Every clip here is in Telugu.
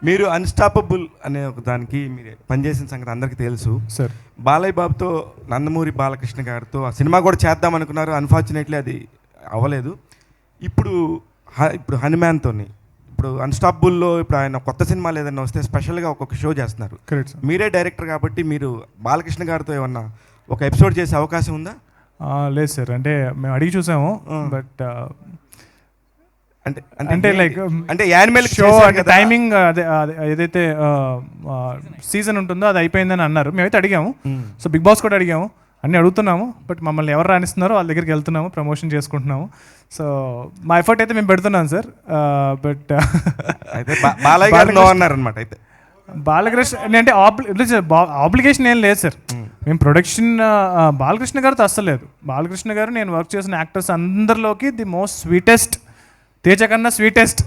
మీరు అన్స్టాపబుల్ అనే ఒక దానికి మీరు పనిచేసిన సంగతి అందరికీ తెలుసు సార్. బాలయ్య బాబుతో నందమూరి బాలకృష్ణ గారితో ఆ సినిమా కూడా చేద్దాం అనుకున్నారు, అన్ఫార్చునేట్లీ అది అవ్వలేదు. ఇప్పుడు ఇప్పుడు హనుమాన్తోని ఇప్పుడు అన్స్టాపబుల్లో ఇప్పుడు ఆయన కొత్త సినిమాలు ఏదైనా వస్తే స్పెషల్గా ఒక్కొక్క షో చేస్తున్నారు. మీరే డైరెక్టర్ కాబట్టి మీరు బాలకృష్ణ గారితో ఏమన్నా ఒక ఎపిసోడ్ చేసే అవకాశం ఉందా? లేదు సార్, అంటే మేము అడిగి చూసాము, బట్ అంటే లైక్ అంటే యానిమల్ షో అంటే టైమింగ్ అదే ఏదైతే సీజన్ ఉంటుందో అది అయిపోయిందని అన్నారు. మేమైతే అడిగాము, సో బిగ్ బాస్ కూడా అడిగాము, అన్నీ అడుగుతున్నాము, బట్ మమ్మల్ని ఎవరు రాణిస్తున్నారో వాళ్ళ దగ్గరికి వెళ్తున్నాము, ప్రమోషన్ చేసుకుంటున్నాము. సో మా ఎఫర్ట్ అయితే మేము పెడుతున్నాం సార్. బట్ అన్నారనమాట. అయితే బాలకృష్ణ అంటే ఆబ్లిగేషన్ ఏం లేదు సార్. మేము ప్రొడక్షన్ బాలకృష్ణ గారితో అస్సలేదు. బాలకృష్ణ గారు నేను వర్క్ చేసిన యాక్టర్స్ అందరిలోకి ది మోస్ట్ స్వీటెస్ట్, తేజ కన్నా స్వీటెస్ట్,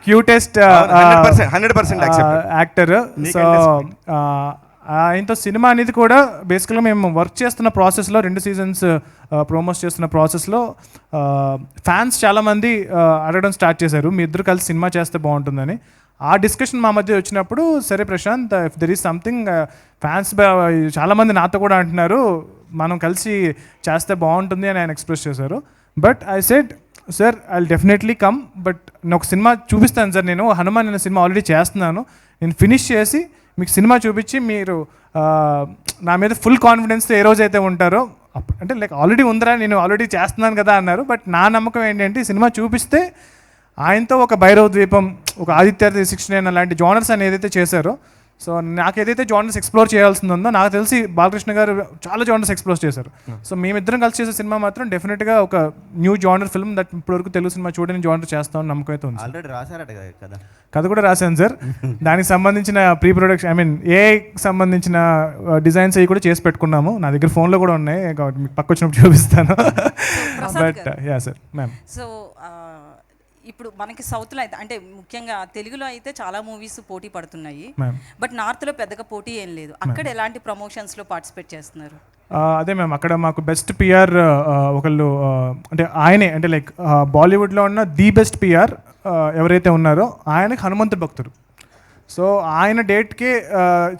క్యూటెస్ట్ యాక్టర్. సో ఆయనతో సినిమా అనేది కూడా బేసికల్గా మేము వర్క్ చేస్తున్న ప్రాసెస్లో 2 సీజన్స్ ప్రోమోస్ చేస్తున్న ప్రాసెస్లో ఫ్యాన్స్ చాలామంది అడగడం స్టార్ట్ చేశారు, మీ ఇద్దరు కలిసి సినిమా చేస్తే బాగుంటుందని. ఆ డిస్కషన్ మా మధ్య వచ్చినప్పుడు సరే Prashant, if there is something, fans చాలామంది నాతో కూడా అంటున్నారు మనం కలిసి చేస్తే బాగుంటుంది అని ఆయన ఎక్స్ప్రెస్ చేశారు. But I said sir I will definitely come, but నేను ఒక సినిమా చూపిస్తాను సార్. నేను హనుమాన్ అనే సినిమా ఆల్రెడీ చేస్తున్నాను, నేను ఫినిష్ చేసి మీకు సినిమా చూపించి మీరు నా మీద ఫుల్ కాన్ఫిడెన్స్తో ఏ రోజైతే ఉంటారో అంటే లైక్ ఆల్రెడీ ఉందిరా నేను ఆల్రెడీ చేస్తున్నాను కదా అన్నారు. బట్ నా నమ్మకం ఏంటంటే ఈ సినిమా చూపిస్తే ఆయనతో ఒక భైరవ ద్వీపం, ఒక ఆదిత్య 69 అలాంటి జానర్స్ అని ఏదైతే చేశారో, సో నాకు ఏదైతే జానర్స్ ఎక్స్ప్లోర్ చేయాల్సింది ఉందో నాకు తెలిసి బాలకృష్ణ గారు చాలా జానర్స్ ఎక్స్ప్లోర్ చేశారు. సో మేమిద్దరం కలిసి చేసే సినిమా మాత్రం డెఫినెట్గా ఒక న్యూ జానర్ ఫిల్మ్ దట్ ఇప్పటివరకు తెలుగు సినిమా చూడని జానర్ చేస్తామని నమ్మకం అయితే ఉంది. ఆల్రెడీ రాశారట కదా కథ కూడా రాశాను సార్. దానికి సంబంధించిన ప్రీ ప్రొడక్షన్ ఏఐకి సంబంధించిన డిజైన్స్ అవి కూడా చేసి పెట్టుకున్నాము. నా దగ్గర ఫోన్లో కూడా ఉన్నాయి, మీకు పక్క వచ్చినప్పుడు చూపిస్తాను. But yeah sir ma'am. So ఇప్పుడు మనకి సౌత్లో అయితే అంటే ముఖ్యంగా తెలుగులో అయితే చాలా మూవీస్ పోటీ పడుతున్నాయి, బట్ నార్త్లో పెద్దగా పోటీ ఏం లేదు. అక్కడ ఎలాంటి ప్రమోషన్స్లో పార్టిసిపేట్ చేస్తున్నారు? అదే మ్యామ్, అక్కడ మాకు బెస్ట్ పిఆర్ ఒకళ్ళు అంటే ఆయనే, అంటే లైక్ బాలీవుడ్లో ఉన్న ది బెస్ట్ పిఆర్ ఎవరైతే ఉన్నారో ఆయనకి హనుమంతుడు భక్తుడు. సో ఆయన డేట్కి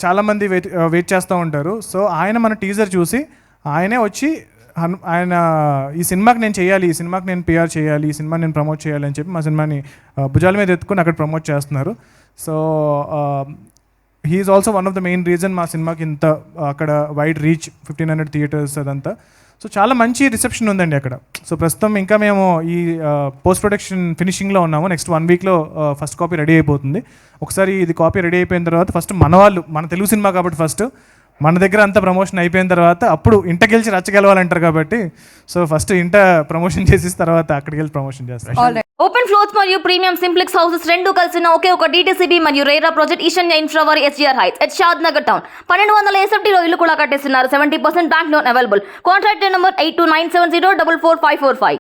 చాలామంది వెయిట్ చేస్తూ ఉంటారు. సో ఆయన మన టీజర్ చూసి ఆయనే వచ్చి ఆయన ఈ సినిమాకి నేను చేయాలి, ఈ సినిమాకి నేను పిఆర్ చేయాలి, ఈ సినిమా నేను ప్రమోట్ చేయాలి అని చెప్పి మా సినిమాని భుజాల మీద ఎత్తుకుని అక్కడ ప్రమోట్ చేస్తున్నారు. So he is also one of the main reason మా సినిమాకి ఇంత అక్కడ వైడ్ రీచ్, 1500 థియేటర్స్ అదంతా. సో చాలా మంచి రిసెప్షన్ ఉందండి అక్కడ. సో ప్రస్తుతం ఇంకా మేము ఈ పోస్ట్ ప్రొడక్షన్ ఫినిషింగ్లో ఉన్నాము. నెక్స్ట్ 1 వీక్లో ఫస్ట్ కాపీ రెడీ అయిపోతుంది. ఒకసారి ఇది కాపీ రెడీ అయిపోయిన తర్వాత ఫస్ట్ మన తెలుగు సినిమా కాబట్టి ఫస్ట్ మన దగ్గర అంత ప్రమోషన్ అయిపోయిన తర్వాత అప్పుడు ఇంట గెలిచి రచ్చగెలవాలంటారు కాబట్టి, సో ఫస్ట్ ఇంట ప్రమోషన్ చేసి తర్వాత అక్కడికి వెళ్ళి ప్రమోషన్ చేస్తారు. ఓపెన్ ఫ్లోర్స్ మరియు ప్రీమియం సింప్లెక్స్ హౌసెస్ రెండు కలిసిన ఒకే ఒక DTCB మరియు రేరా ప్రాజెక్ట్ ఈశాన్య ఇన్ఫ్రా వారి SGR heights at Shad Nagar town. 1200 SFTలో ఇల్లు కూడా కట్టేస్తున్నారు. 70% bank loan available. Contract number 8297044545.